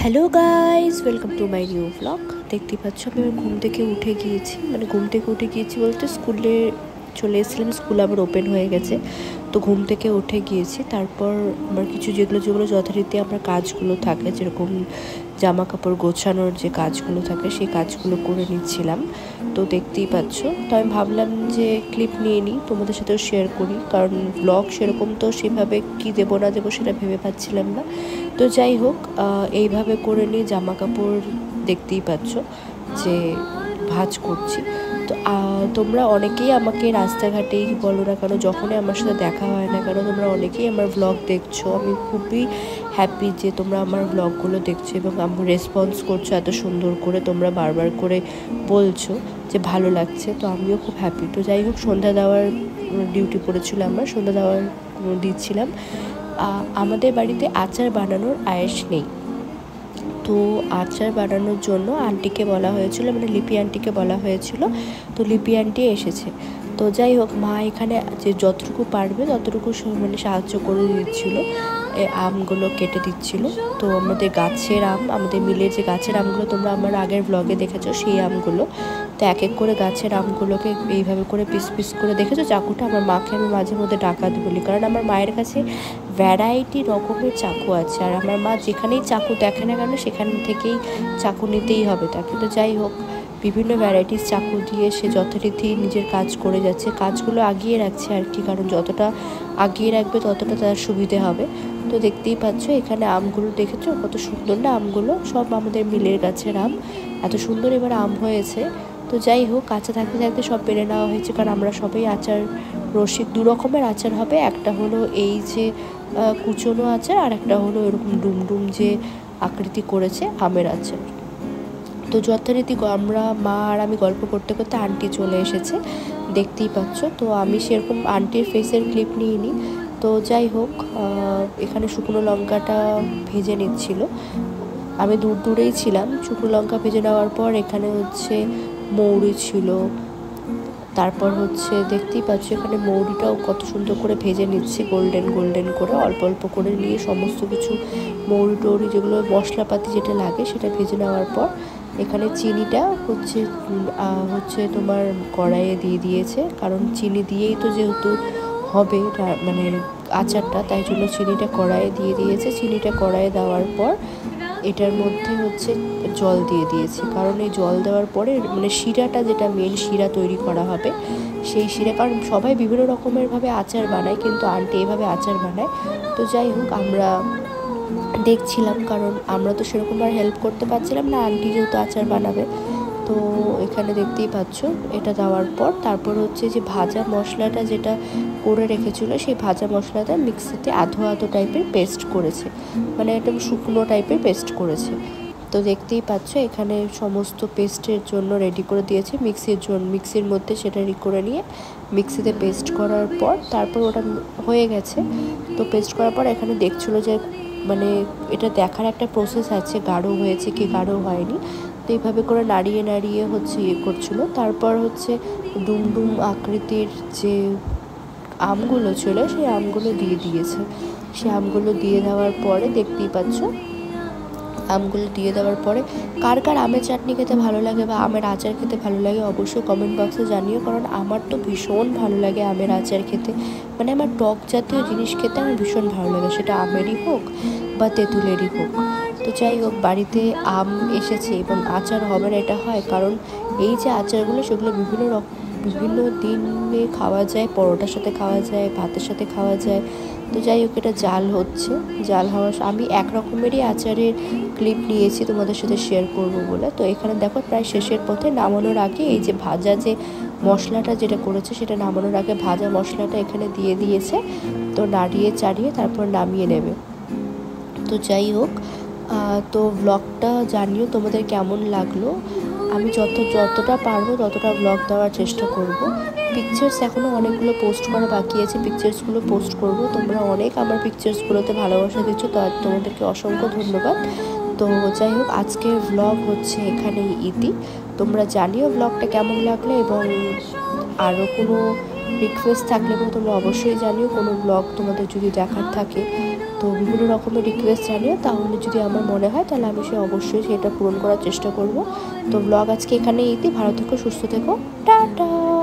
Hello guys, welcome to my new blog. দেখতেই পাচ্ছ আমি ঘুম থেকে উঠে গিয়েছি, বলতে স্কুলে চলে এসেছিলাম। স্কুল আবার ওপেন হয়ে গেছে, তো ঘুম থেকে উঠে গিয়েছি। তারপর আমার কিছু যেগুলো যথারীতি আমার কাজগুলো থাকে, যেরকম জামা কাপড় গোছানোর যে কাজগুলো থাকে সেই কাজগুলো করে নিচ্ছিলাম। তো দেখতেই পাচ্ছ, তো আমি ভাবলাম যে ক্লিপ নিয়ে নিই, তোমাদের সাথেও শেয়ার করি, কারণ ব্লগ সেরকম তো সেভাবে কি দেবো না দেবো সেটা ভেবে পাচ্ছিলাম না। তো যাই হোক, এইভাবে করে নিয়ে জামা কাপড় দেখতেই পাচ্ছ যে ভাঁজ করছি। তো তোমরা অনেকেই আমাকে রাস্তাঘাটেই বলো না কেন, যখনই আমার সাথে দেখা হয় না কেন, তোমরা অনেকেই আমার ব্লগ দেখছো। আমি খুবই হ্যাপি যে তোমরা আমার ব্লগগুলো দেখছো এবং আমার রেসপন্স করছো এত সুন্দর করে, তোমরা বারবার করে বলছো যে ভালো লাগছে। তো আমিও খুব হ্যাপি। তো যাই হোক, সন্ধ্যা দেওয়ার ডিউটি পড়েছিল, আমার সন্ধ্যা দেওয়ার দিচ্ছিলাম। আমাদের বাড়িতে আচার বানানোর আয়েস নেই, তো আচার বানানোর জন্য আন্টিকে বলা হয়েছিল, মানে লিপি আন্টিকে বলা হয়েছিল। তো লিপি আন্টি এসেছে। তো যাই হোক, মা এখানে যে যতটুকু পারবে ততটুকু মানে সাহায্য করে দিচ্ছিলো, আমগুলো কেটে দিচ্ছিল। তো আমাদের গাছের আম, আমাদের মিলের যে গাছের আমগুলো তোমরা আমার আগের ব্লগে দেখেছো, সেই আমগুলো। তো এক এক করে গাছের আমগুলোকে এইভাবে করে পিস পিস করে দেখেছো চাকুটা। আমার মাকে আমি মাঝে মধ্যে ডাকাত বলি, কারণ আমার মায়ের কাছে ভ্যারাইটি রকমের চাকু আছে, আর আমার মা যেখানেই চাকু দেখে না কেন সেখান থেকেই চাকু নিতেই হবে তাকে। তো যাই হোক, বিভিন্ন ভ্যারাইটিস চাকু দিয়ে সে যথারীতি নিজের কাজ করে যাচ্ছে, কাজগুলো আগিয়ে রাখছে আর কি, কারণ যতটা আগিয়ে রাখবে ততটা তার সুবিধে হবে। তো দেখতেই পাচ্ছ এখানে আমগুলো দেখেছো কত সুন্দর না, আমগুলো সব আমাদের মিলের গাছের আম, এত সুন্দর এবার আম হয়েছে। তো যাই হোক, কাঁচা থাকতে থাকতে সব পেরে নেওয়া হয়েছে, কারণ আমরা সবাই আচার রসিক। দু রকমের আচার হবে, একটা হলো এই যে কুচনো আচার, আর একটা হলো এরকম ডুমডুম যে আকৃতি করেছে আমের আচার। তো যথারীতি আমরা মা আর আমি গল্প করতে করতে আন্টি চলে এসেছে, দেখতেই পাচ্ছ। তো আমি সেরকম আন্টির ফেসের ক্লিপ নিইনি। তো যাই হোক, এখানে শুকনো লঙ্কাটা ভেজে নিচ্ছিল, আমি দূরেই ছিলাম। শুকনো লঙ্কা ভেজে নেওয়ার পর এখানে হচ্ছে মৌরি ছিল, তারপর হচ্ছে দেখতেই পাচ্ছ এখানে মৌরিটাও কত সুন্দর করে ভেজে নিচ্ছি, গোল্ডেন করে অল্প অল্প করে নিয়ে সমস্ত কিছু মৌরি টৌরি যেগুলো মশলাপাতি যেটা লাগে সেটা ভেজে নেওয়ার পর এখানে চিনিটা হচ্ছে তোমার কড়াইয়ে দিয়ে দিয়েছে, কারণ চিনি দিয়েই তো যেহেতু হবে মানে আচারটা, তাই জন্য চিনিটা কড়াইয়ে দিয়ে দিয়েছে। চিনিটা কড়াইয়ে দেওয়ার পর এটার মধ্যে হচ্ছে জল দিয়ে দিয়েছি, কারণ এই জল দেওয়ার পরে মানে শিরাটা, যেটা মেন শিরা তৈরি করা হবে সেই শিরা, কারণ সবাই বিভিন্ন রকমেরভাবে আচার বানায়, কিন্তু আন্টি এভাবে আচার বানায়। তো যাই হোক, আমরা দেখছিলাম, কারণ আমরা তো সেরকম আর হেল্প করতে পারছিলাম না, আন্টি যেহেতু আচার বানাবে। তো এখানে দেখতেই পাচ্ছ এটা দেওয়ার পর তারপর হচ্ছে যে ভাজা মশলাটা যেটা করে রেখেছিলো, সেই ভাজা মশলাটা মিক্সিতে আধো টাইপের পেস্ট করেছে, মানে একটা শুকনো টাইপের পেস্ট করেছে। তো দেখতেই পাচ্ছ এখানে সমস্ত পেস্টের জন্য রেডি করে দিয়েছে মিক্সির মধ্যে, সেটা করে নিয়ে মিক্সিতে পেস্ট করার পর তারপর ওটা হয়ে গেছে। তো পেস্ট করার পর এখানে দেখছিলো যে মানে এটা দেখার একটা প্রসেস আছে, গাঢ় হয়েছে কি গাঢ় হয়নি। তো এইভাবে করে নাড়িয়ে হচ্ছে করছিলো। তারপর হচ্ছে ডুমডুম আকৃতির যে আমগুলো ছিল সেই আমগুলো দিয়ে দিয়েছে। সেই আমগুলো দিয়ে দেওয়ার পরে দেখতেই পাচ্ছ, আমগুলো দিয়ে দেওয়ার পরে কার কার আমের চাটনি খেতে ভালো লাগে বা আমের আচার খেতে ভালো লাগে অবশ্যই কমেন্ট বক্সে জানিও, কারণ আমার তো ভীষণ ভালো লাগে আমের আচার খেতে, মানে আমার টক জাতীয় জিনিস খেতে আমার ভীষণ ভালো লাগে, সেটা আমেরই হোক বা তেঁতুলেরই হোক। তো যাই হোক, বাড়িতে আম এসেছে এবং আচার হবে না এটা হয়, কারণ এই যে আচারগুলো সেগুলো বিভিন্ন দিনে খাওয়া যায়, পরোটার সাথে খাওয়া যায়, ভাতের সাথে খাওয়া যায়। তো যাই হোক, এটা জাল হওয়া আমি এক রকমেরই আচারের ক্লিপ নিয়েছি তোমাদের সাথে শেয়ার করবো বলে। তো এখানে দেখো প্রায় শেষের পথে, নামানোর আগে এই যে ভাজা যে মশলাটা যেটা করেছে সেটা নামানোর আগে ভাজা মশলাটা এখানে দিয়ে দিয়েছে। তো নাড়িয়ে চাড়িয়ে তারপর নামিয়ে নেবে। তো যাই হোক, তো ব্লগটা জানিও তোমাদের কেমন লাগলো। আমি যতটা পারবো ততটা ব্লগ দেওয়ার চেষ্টা করব। পিকচার্স এখনও অনেকগুলো পোস্ট করা বাকি আছে, পিকচার্সগুলো পোস্ট করব। তোমরা অনেক আমার পিকচার্সগুলোতে ভালোবাসা দিচ্ছ, তো তোমাদেরকে অসংখ্য ধন্যবাদ। তো যাই হোক, আজকের ব্লগ হচ্ছে এখানেই ইতি। তোমরা জানিও ব্লগটা কেমন লাগলো, এবং আরও কোনো রিকোয়েস্ট থাকলে তোমরা অবশ্যই জানিও, কোনো ব্লগ তোমাদের যদি দেখার থাকে। তো বিভিন্ন রকমের রিকোয়েস্ট জানিও, তাহলে যদি আমার মনে হয় তাহলে আমি অবশ্যই সেটা পূরণ করার চেষ্টা করব। তো ব্লগ আজকে এখানেই ভালো থেকো, সুস্থ থেকো, টাটা।